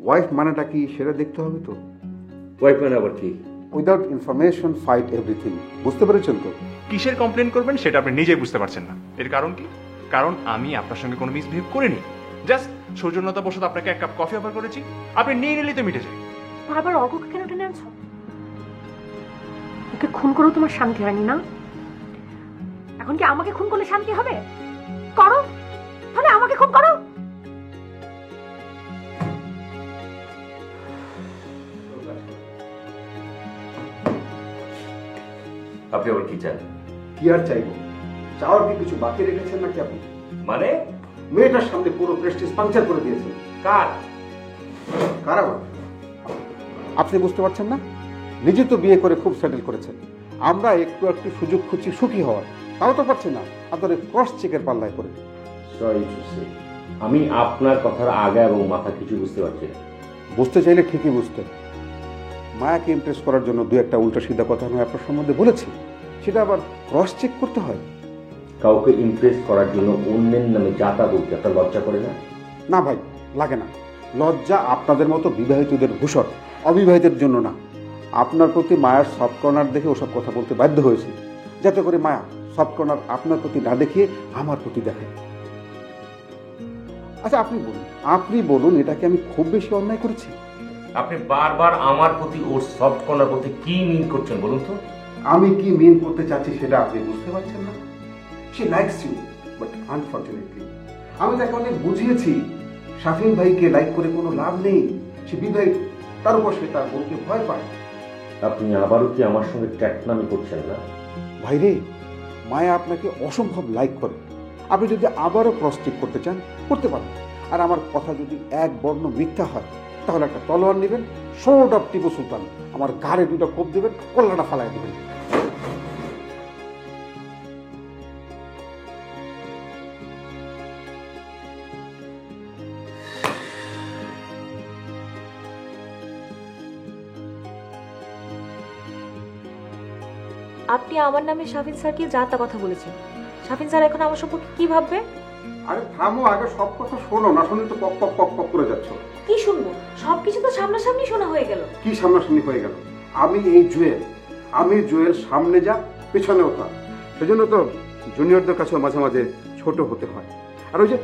Wife মানেটা কি সেটা দেখতে হবে তো। ওয়াইফ মানে আবার কি? উইদাউট ইনফরমেশন ফাইট এভরিথিং, বুঝতে পেরেছেন তো? কিসের কমপ্লেন করবেন সেটা আপনি নিজেই বুঝতে পারছেন না। এর কারণ কি? কারণ আমি আপনার সঙ্গে কোনো মিসবিহেভ করিনি। জাস্ট সৌজন্যতা বশত আপনাকে এক কাপ কফি অফার করেছি, আপনি নিয়ে নিলেই তো মিটে যায়। বারবার অর্ককে কেন টেনে আনছো? ওকে খুন করেও তোমার শান্তি হয়নি না? এখন কি আমাকে খুন করলে শান্তি হবে? করো, তাহলে আমাকে খুন করো। আপনি আবার কি চান? কি আর চাইবো? চাওয়ার কি কিছু বাকি রেখেছেন নাকি আপনি? মানে মেয়েটার সামনে পুরো প্রেস্টিজ পাংচার করে দিয়েছেন। কার? কার আবার? আপনি বুঝতে পারছেন না? নিজে তো বিয়ে করে খুব সেটেল করেছেন, আমরা একটু একটু সুযোগ খুঁজছি সুখী হওয়ার, তাও তো পাচ্ছি না। আপনাদের ক্রস চেকের পাল্লায় করে। সরি টু সে, আমি আপনার কথার আগা এবং মাথা কিছু বুঝতে পারছি না। বুঝতে চাইলে ঠিকই বুঝতেন। মায়াকে ইমপ্রেস করার জন্য দু একটা উল্টা সিধা কথা আমি আপনার সম্বন্ধে বলেছি, সেটা আবার ক্রস চেক করতে হয়। কাউকে ইমপ্রেস করার জন্য অন্যের নামে যাতা বলতে আপনার লজ্জা করে না? না ভাই, লাগে না। লজ্জা আপনাদের মতো বিবাহিতদের ভূষণ, অবিবাহিতের জন্য না। আপনার প্রতি মায়ার সফট কর্নার দেখে ওসব কথা বলতে বাধ্য হয়েছি, যাতে করে মায়া সফট কর্নার আপনার প্রতি না দেখিয়ে আমার প্রতি দেখে। আচ্ছা আপনি বলুন এটাকে আমি খুব বেশি অন্যায় করেছি? আপনি বারবার আমার প্রতি ওর সফট কর্নার প্রতি কি মিন করছেন বলুন তো? আমি কি মিন করতে চাচ্ছি সেটা আপনি বুঝতে পারছেন না? She likes you, but unfortunately আমি তাকে অনেক বুঝিয়েছি শাফিন ভাইকে লাইক করে কোনো লাভ নেই, সে বিবাহিত, তার উপর সে তার বউকে ভয় পায়। আপনি আবারও কি আমার সঙ্গে ট্যাটনামি করছেন না? ভাইরে, মায়া আপনাকে অসম্ভব লাইক করে। আপনি যদি আবারও ক্রস চেক করতে চান করতে পারেন। আর আমার কথা যদি এক বর্ণ মিথ্যা হয় তাহলে একটা তলোয়ার নেবেন, শোর্ট অফ টিপু সুলতান, আমার ঘাড়ে দুটো কোপ দেবেন, কল্লাটা ফালাই দেবেন। আপনি আমার নামে শাফিন স্যারকে যা তা কথা বলেছেন। শাফিন স্যার এখন আমার সম্পর্কে কি ভাববে? আরে থামো, আগে সব কথা শোনো, না শুনে তো পক পক পক পক করে যাচ্ছ। কি শুনবো? সবকিছু তো সামনাসামনি শোনা হয়ে গেল। কি সামনাসামনি হয়ে গেল? আমি জুয়েল সামনে যা পেছনেও তা, সেজন্য তো জুনিয়রদের কাছেও মাঝে মাঝে ছোট হতে হয়। আর ওই যে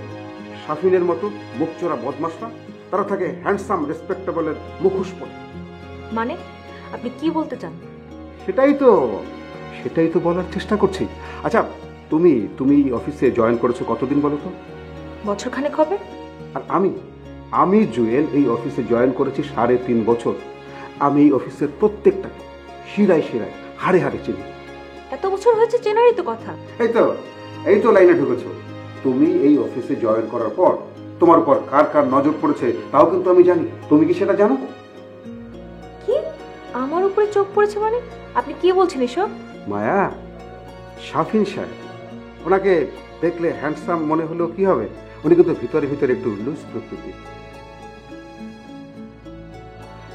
শাফিনের মতো মুখচোরা বদমাশরা, তারা থাকে হ্যান্ডসাম রেসপেক্টেবলের মুখোশ পরে। মানে আপনি কি বলতে চান? সেটাই তো বলার চেষ্টা করছি। আচ্ছা তুমি অফিসে জয়েন করেছো কতদিন বলো তো? বছরখানেক হবে। আর আমি জুয়েল এই অফিসে জয়েন করেছি 3.5 বছর। আমি এই অফিসের প্রত্যেকটা শিরায় হাড়ে হাড়ে চিনি। এত বছর হয়েছে, চেনারই তো কথা। এই তো লাইনে ঢুকেছো। তুমি এই অফিসে জয়েন করার পর তোমার উপর কার কার নজর পড়েছে তাও কিন্তু আমি জানি। তুমি কি সেটা জানো? কি আমার উপরে চোখ পড়েছে মানে? আপনি কি বলছেন এসব? মায়া, শাফিন সাহেব, ওনাকে দেখলে হ্যান্ডসাম মনে হলেও কি হবে, উনি কিন্তু ভিতরে ভিতরে একটু লুজ প্রকৃতি।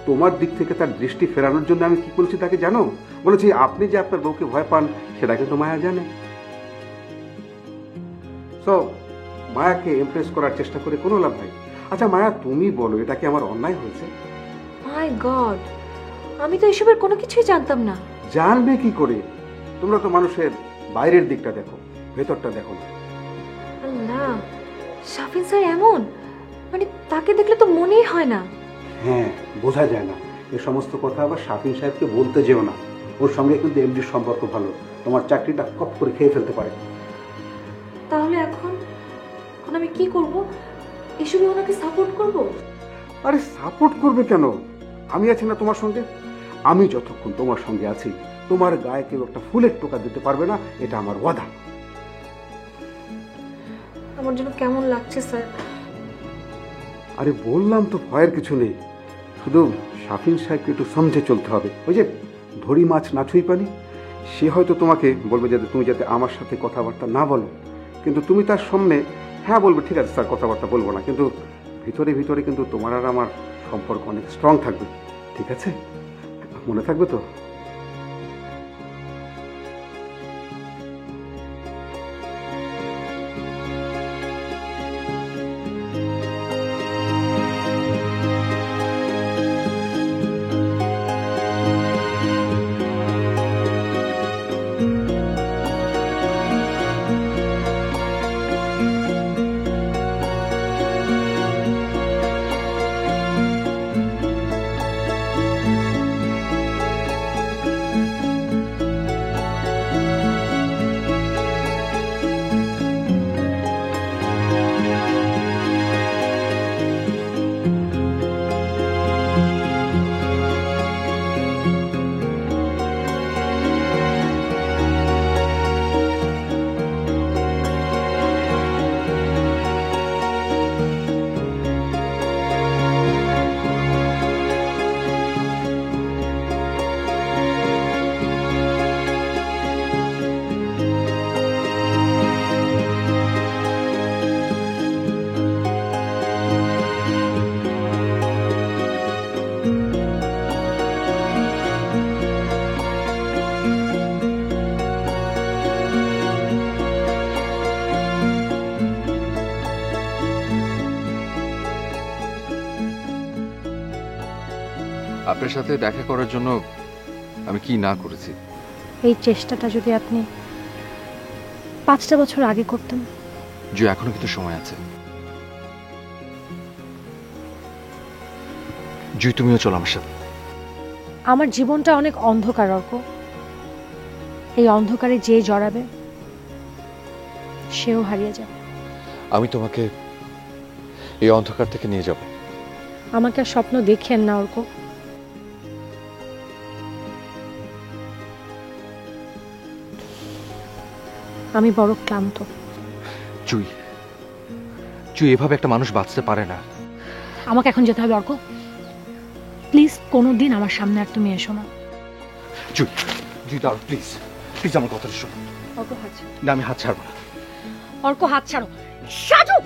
তোমার দিক থেকে তার দৃষ্টি ফেরানোর জন্য আমি কি বলেছি তাকে জানো? বলেছি আপনি যে আপনার বউকে ভয় পান সেটা কিন্তু মায়া জানে। সো মায়াকে ইমপ্রেস করার চেষ্টা করে কোনো লাভ নাই। আচ্ছা মায়া, তুমি বলো এটা কি আমার অন্যায় হয়েছে? মাই গড, আমি তো এসবের কোনো কিছুই জানতাম না। জানবে কি করে? তোমরা তো মানুষের বাইরের দিকটা দেখো, ভেতরটা দেখো না। আল্লাহ, শাফিন স্যার এমন, মানে তাকে দেখলে তো মনেই হয় না। হ্যাঁ, বোঝা যায় না। এ সমস্ত কথা আবার শাফিন সাহেবকে বলতে যেও না। ওর সঙ্গে কিন্তু এমডির সম্পর্ক ভালো, তোমার চাকরিটা কপ করে খেয়ে ফেলতে পারে। তাহলে এখন আমি কি করব? এসবে ওনাকে সাপোর্ট করব? আরে সাপোর্ট করবে কেন? আমি আছি না তোমার সঙ্গে। আমি যতক্ষণ তোমার সঙ্গে আছি তোমার গায়ে কেউ একটা ফুলের টোকা দিতে পারবে না, এটা আমার ওয়াদা। আমার জন্য কেমন লাগছে স্যার। আরে বললাম তো ভয়ের কিছু নেই, শুধু শাফিন সাহেবকে একটু সমঝে চলতে হবে। ওই যে ধরি মাছ না ছুঁই পানি, সে হয়তো তোমাকে বলবে যাতে তুমি যাতে আমার সাথে কথাবার্তা না বলো, কিন্তু তুমি তার সামনে হ্যাঁ বলবে ঠিক আছে স্যার কথাবার্তা বলবো না, কিন্তু ভিতরে ভিতরে কিন্তু তোমার আর আমার সম্পর্ক অনেক স্ট্রং থাকবে। ঠিক আছে? মনে থাকবে তো? আপনার সাথে দেখা করার জন্য আমি কি না করেছি। এই চেষ্টাটা যদি আপনি 5টা বছর আগে করতেন। যে এখনো কিন্তু সময় আছে। জুই, তুমিও চলো আমার সাথে। আমার জীবনটা অনেক অন্ধকার অর্ক। এই অন্ধকারে যে জড়াবে সেও হারিয়ে যাবে। আমি তোমাকে এই অন্ধকার থেকে নিয়ে যাব। আমাকে আর স্বপ্ন দেখেন না অর্ক। আমি বড় ক্লান্ত। জুই, জুই, এভাবে একটা মানুষ বাঁচতে পারে না। আমাকে এখন যেতে হবে অর্ক। প্লিজ কোনোদিন আমার সামনে আর তুমি এসো না। জুই, জুই দাঁড়াও প্লিজ, প্লিজ আমার কথাটা শোনো। অর্ক হাত ছাড়ো। না, আমি হাত ছাড়বো না। অর্ক হাত ছাড়ো। সাজু!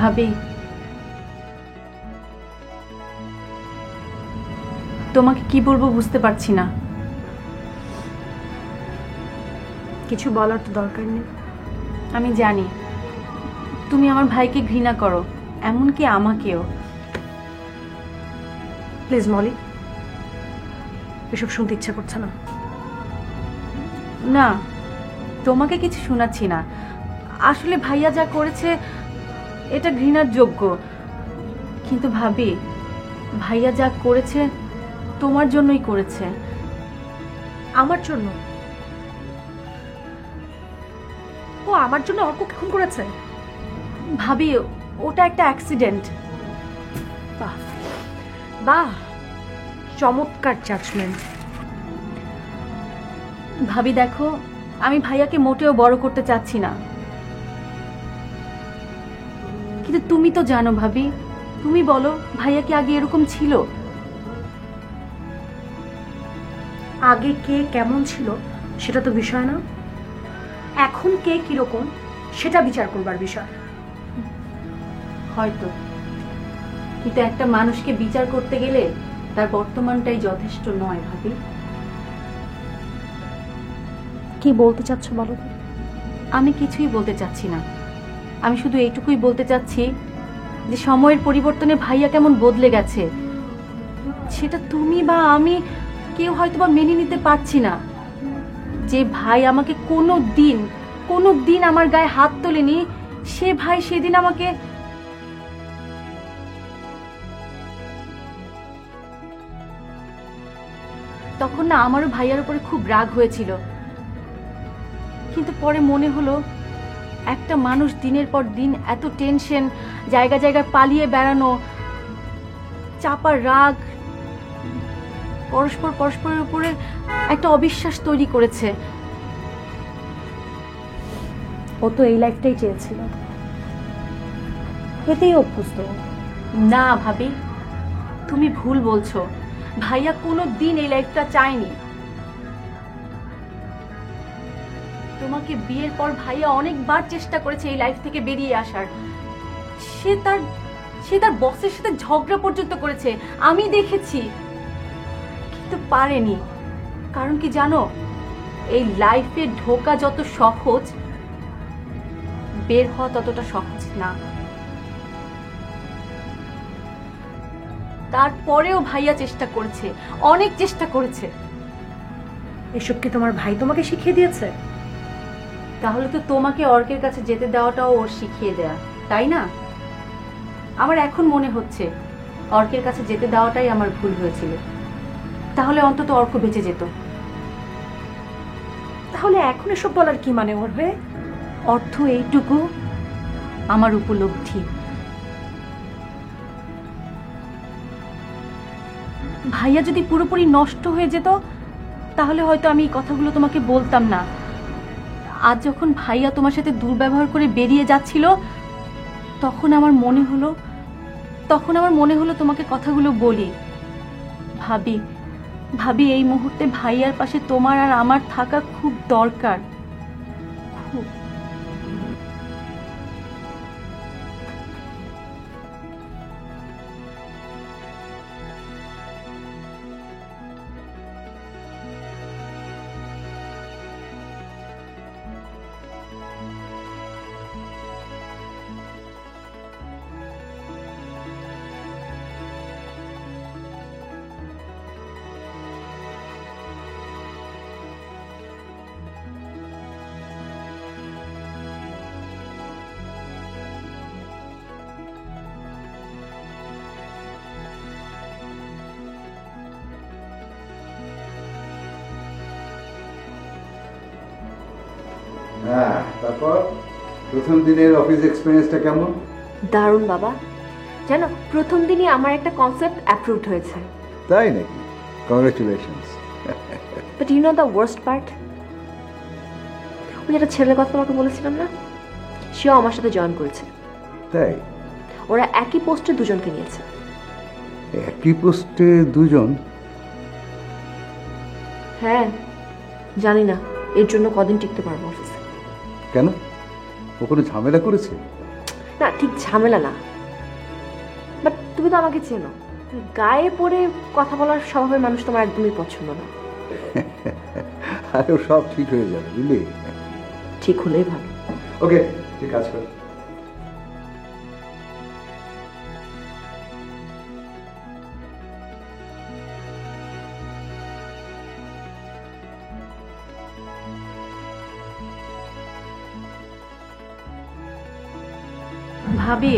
ভাবি, তোমাকে কি বলবো বুঝতে পারছি না। কিছু বলার তো দরকার নেই। আমি জানি তুমি আমার ভাইকে ঘৃণা করো, এমনকি আমাকেও। প্লিজ মলি, এসব শুনতে ইচ্ছা করছে না। না, তোমাকে কিছু শোনাচ্ছি না। আসলে ভাইয়া যা করেছে এটা ঘৃণার যোগ্য। কিন্তু ভাবি, ভাইয়া যা করেছে তোমার জন্যই করেছে। আমার জন্য? ও আমার জন্য অর্ককে খুন করেছে? ভাবি, ওটা একটা অ্যাক্সিডেন্ট। বাহ বাহ, চমৎকার জাজমেন্ট। ভাবি দেখো, আমি ভাইয়াকে মোটেও বড় করতে চাচ্ছি না, কিন্তু তুমি তো জানো ভাবি। তুমি বলো, ভাইয়া কি আগে এরকম ছিল? আগে কে কেমন ছিল সেটা তো বিষয় না, এখন কে কিরকম সেটা বিচার করবার বিষয়। হয়তো, কিন্তু একটা মানুষকে বিচার করতে গেলে তার বর্তমানটাই যথেষ্ট নয় ভাবি। কি বলতে চাচ্ছ বলো? আমি কিছুই বলতে চাচ্ছি না, আমি শুধু এইটুকুই বলতে চাচ্ছি যে সময়ের পরিবর্তনে ভাইয়া কেমন বদলে গেছে সেটা তুমি বা আমি কেউ হয়তো বা মেনে নিতে পারছি না। যে ভাই আমাকে কোনো দিন আমার গায়ে হাত তোলেনি, সে ভাই সেদিন আমাকে তখন না আমারও ভাইয়ার উপরে খুব রাগ হয়েছিল। কিন্তু পরে মনে হলো, একটা মানুষ দিনের পর দিন এত টেনশন, জায়গা জায়গায় পালিয়ে বেড়ানো, চাপার রাগ, পরস্পরের উপরে একটা অবিশ্বাস তৈরি করেছে। ও তো এই লাইফটাই চেয়েছিল, এতেই অভ্যস্ত। না ভাবি, তুমি ভুল বলছো। ভাইয়া কোনো দিন এই লাইফটা চায়নি। তোমাকে বিয়ের পর ভাইয়া অনেকবার চেষ্টা করেছে এই লাইফ থেকে বেরিয়ে আসার। সে তার বসের সাথে ঝগড়া পর্যন্ত করেছে, আমি দেখেছি, কিন্তু পারেনি। কারণ কি জানো, এই লাইফে ঢোকা যত সহজ, বের হওয়া ততটা সহজ না। তারপরেও ভাইয়া চেষ্টা করেছে, অনেক চেষ্টা করেছে। এসব কি তোমার ভাই তোমাকে শিখিয়ে দিয়েছে? তাহলে তো তোমাকে অর্কের কাছে যেতে দেওয়াটাও ওর শিখিয়ে দেয়া, তাই না? আমার এখন মনে হচ্ছে অর্কের কাছে যেতে দেওয়াটাই আমার ভুল হয়েছিল। তাহলে অন্তত অর্ক বেঁচে যেত। তাহলে এখন এসব বলার কি মানে ওর হয়ে? অর্থ এইটুকু, আমার উপলব্ধি। ভাইয়া যদি পুরোপুরি নষ্ট হয়ে যেত তাহলে হয়তো আমি এই কথাগুলো তোমাকে বলতাম না। আজ যখন ভাইয়া তোমার সাথে দুর্ব্যবহার করে বেরিয়ে যাচ্ছিল তখন আমার মনে হলো তোমাকে কথাগুলো বলি। ভাবি এই মুহূর্তে ভাইয়ার পাশে তোমার আর আমার থাকা খুব দরকার, খুব। হ্যাঁ, তারপর প্রথম দিনের অফিস এক্সপিরিয়েন্সটা কেমন? দারুণ বাবা, জানো প্রথম দিনই আমার একটা কনসেপ্ট অ্যাপ্রুভড হয়েছে। তাই নাকি? Congratulations. But you know the worst part, ওই যেটা ছেলের কথা তোমাকে বলেছিলাম না, সেও আমার সাথে জয়েন করেছে। তাই? ওরা একই পোস্টে দুজনকে নিয়েছে। একই পোস্টে দুজন? হ্যাঁ, জানি না এর জন্য কদিন টিকতে পারবো অফিসে। কেন? ও কোনো ঝামেলা করেছে? না, ঠিক ঝামেলা না, বাট তুমি তো আমাকে চেনো, গায়ে পড়ে কথা বলার স্বভাবের মানুষ তোমার একদমই পছন্দ না। আরে ও সব ঠিক হয়ে যাবে, বুঝলি? ঠিক হলেই ভালো। ওকে, ঠিক কাজ কর। ভাবি,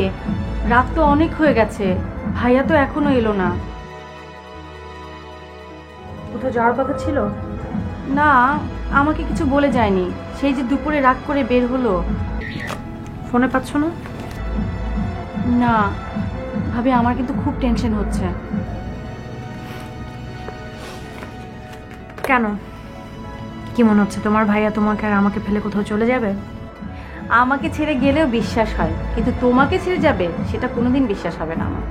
রাত তো অনেক হয়ে গেছে, ভাইয়া তো এখনো এলো না। কোথাও যাওয়ার কথা ছিল? না, আমাকে কিছু বলে যায়নি। সেই যে দুপুরে রাগ করে বের হলো। ফোনে পাচ্ছ না? না ভাবি, আমার কিন্তু খুব টেনশন হচ্ছে। কেন, কি মনে হচ্ছে তোমার ভাইয়া তোমাকে আর আমাকে ফেলে কোথাও চলে যাবে? আমাকে ছেড়ে গেলেও বিশ্বাস হয়, কিন্তু তোমাকে ছেড়ে যাবে সেটা কোনোদিন বিশ্বাস হবে না আমার।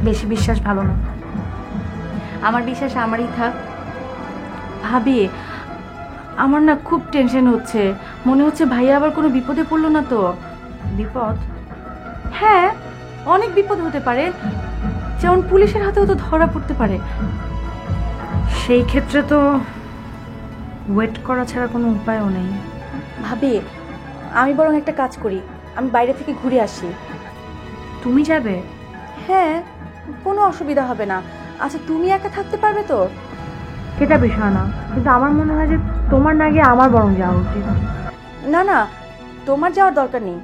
বেশি বিশ্বাস ভালো না। আমার বিশ্বাস আমারই থাক। ভাবি, আমার না খুব টেনশন হচ্ছে, মনে হচ্ছে ভাইয়া আবার কোনো বিপদে পড়লো না তো। বিপদ? হ্যাঁ, অনেক বিপদ হতে পারে, যেমন পুলিশের হাতেও তো ধরা পড়তে পারে। সেই ক্ষেত্রে তো ওয়েট করা ছাড়া কোনো উপায়ও নেই। ভাবি, আমি বরং একটা কাজ করি, আমি বাইরে থেকে ঘুরে আসি। তুমি যাবে? হ্যাঁ, কোনো অসুবিধা হবে না। আচ্ছা, তুমি একা থাকতে পারবে তো? সেটা বিষয় না, কিন্তু আমার মনে হয় যে তোমার না গিয়ে আমার বরং যাওয়া উচিত। না না, তোমার যাওয়ার দরকার নেই,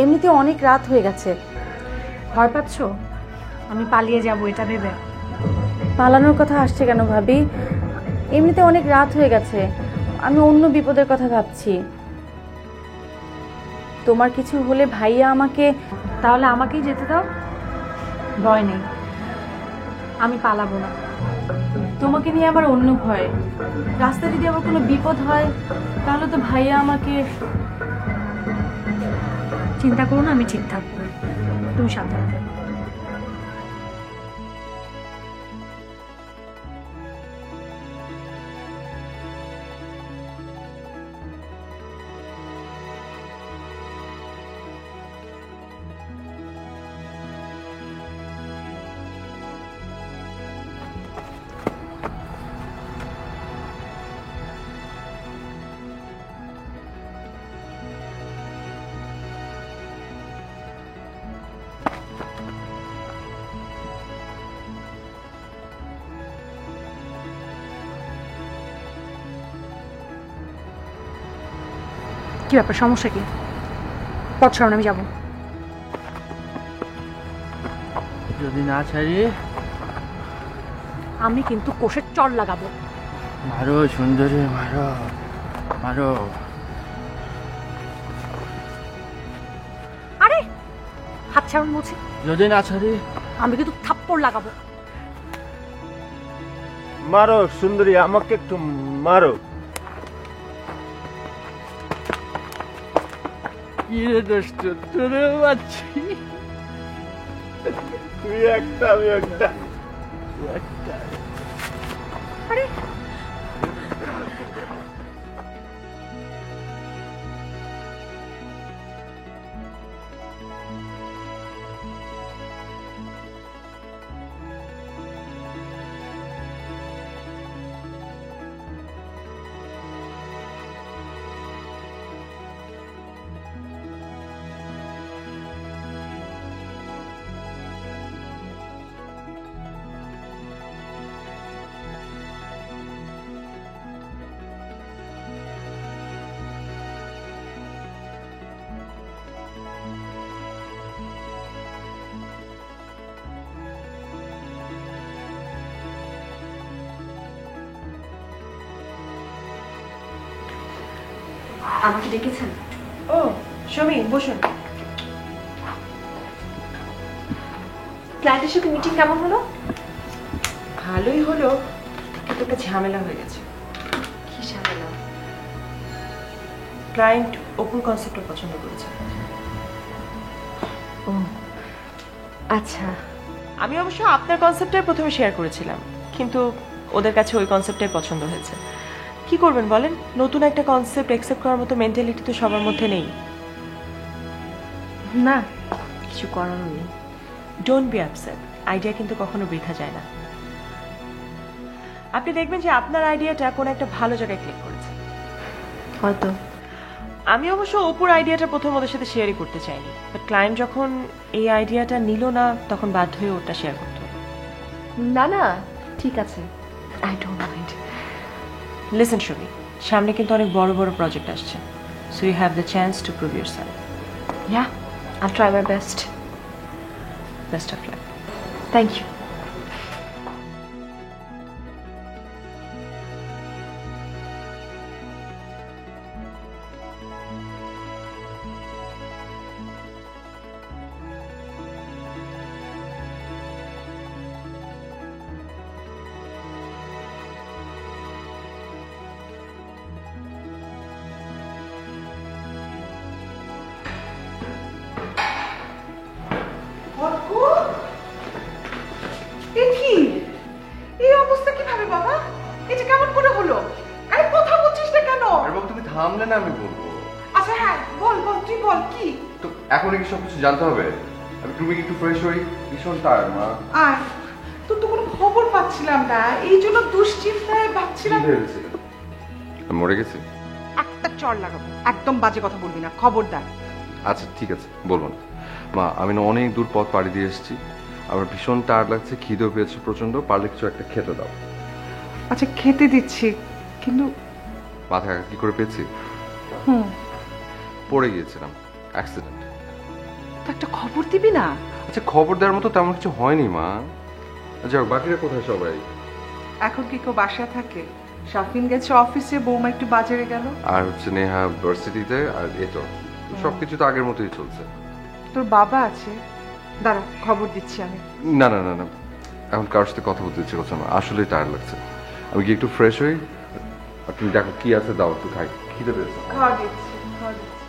এমনিতে অনেক রাত হয়ে গেছে। ভয় পাচ্ছ আমি পালিয়ে যাব এটা ভেবে? পালানোর কথা আসছে কেন ভাবি? এমনিতে অনেক রাত হয়ে গেছে, আমি অন্য বিপদের কথা ভাবছি। তোমার কিছু হলে ভাইয়া আমাকে। তাহলে আমাকেই যেতে দাও, ভয় নেই, আমি পালাবো না। তোমাকে নিয়ে আমার অন্য ভয়, রাস্তায় যদি আমার কোনো বিপদ হয় তাহলে তো ভাইয়া আমাকে। চিন্তা করো না, আমি ঠিক থাকবো, তুমি সাবধানে থেকো। কি ব্যাপার, সমস্যা কি? পথ সরান, আমি যাবো। যদি না ছাড়ি আমি কিন্তু কোষের চড় লাগাবো। মারো সুন্দরী, মারো মারো। আরে হাত ছাড়ুন বলছি। যদি না ছাড়ি আমি কিন্তু থাপ্পড় লাগাবো। মারো সুন্দরী, আমাকে একটু মারো। কি রে দোস্ত, তোরেও পাচ্ছি। তুই একটা, আমি একটা। আরে আমাকে ডেকেছেন? ও সমী, বসুন। ক্লায়েন্টের সাথে মিটিং কেমন হলো? ভালোই হলো, কিন্তু একটা ঝামেলা হয়ে গেছে। কি ঝামেলা? ক্লায়েন্ট ওপেন কনসেপ্টটা পছন্দ করেছে। ও আচ্ছা। আমি অবশ্য আপনার কনসেপ্টটাই প্রথমে শেয়ার করেছিলাম, কিন্তু ওদের কাছে ওই কনসেপ্টটাই পছন্দ হয়েছে। কি করবেন বলেন, নতুন একটা কনসেপ্ট অ্যাকসেপ্ট করার মতো মেন্টালিটি তো সবার মধ্যে নেই। না, কিছু করার নেই। ডোন্ট বি আপসেট, আইডিয়া কিন্তু কখনো বৃথা যায় না। আপনি দেখবেন যে আপনার আইডিয়াটা কোনো একটা ভালো জায়গায় ক্লিক করেছে। হয়তো। আমি অবশ্য অপুর আইডিয়াটা প্রথম ওদের সাথে শেয়ারই করতে চাইনি, বাট ক্লায়েন্ট যখন এই আইডিয়াটা নিল না, তখন বাধ্য হয়ে ওটা শেয়ার করতে হলো। না না, ঠিক আছে, I don't mind. Listen Shami, সামনে কিন্তু অনেক বড় বড় প্রজেক্ট আসছে, so you have the chance to prove yourself. Yeah, I'll try my best. Best of luck. Thank you. এই অবস্থা কিভাবে বাবা? এটা কেমন করে হলো? আরে কথা বলছিস না কেন? এবং তুমি থামলে না আমি বলবো। আচ্ছা হ্যাঁ, বল বল, তুই বল কি? তো এখন কি সবকিছু জানতে হবে? আমি তুমি একটু ফ্রেশ হই, ভীষণ টায়ার্ড মা। আর তোর তো কোনো খবর পাচ্ছিলাম না, এই জন্য দুশ্চিন্তায় ভাবছিলাম। মরে গেছি? একটা চড় লাগাবো, একদম বাজে কথা বলবি না, খবরদার। আচ্ছা ঠিক আছে, বলবো না। মা, আমি না অনেক দূর পথ পাড়ি দিয়ে এসেছি, আমার ভীষণ টায়ার্ড লাগছে, খিদেও পেয়েছে প্রচন্ড, পারলে কিছু একটা খেতে দাও। আচ্ছা খেতে দিচ্ছি, কিন্তু মাথা কি করে পেয়েছি? পড়ে গিয়েছিলাম, অ্যাক্সিডেন্ট। তো একটা খবর দিবি না? আচ্ছা খবর দেওয়ার মতো তেমন কিছু হয়নি মা। যাও, বাকিরা কোথায় সবাই? এখন কি কেউ বাসায় থাকে? শাফিন গেছে অফিসে, বৌমা একটু বাজারে গেল, আর হচ্ছে নেহা ভার্সিটিতে, আর এটো সবকিছু তো আগের মতোই চলছে। তোর বাবা আছে। দাঁড়া, খবর দিচ্ছি আমি। না না না না, এখন কারোর সাথে কথা বলতে ইচ্ছে করছে না, আসলেই টায়ার্ড লাগছে। আমি কি একটু ফ্রেশ হই? আর তুমি দেখো কি আছে, দাও একটু খাই, খিদে পেয়েছে। খাওয়া দিচ্ছি, খাওয়া দিচ্ছি।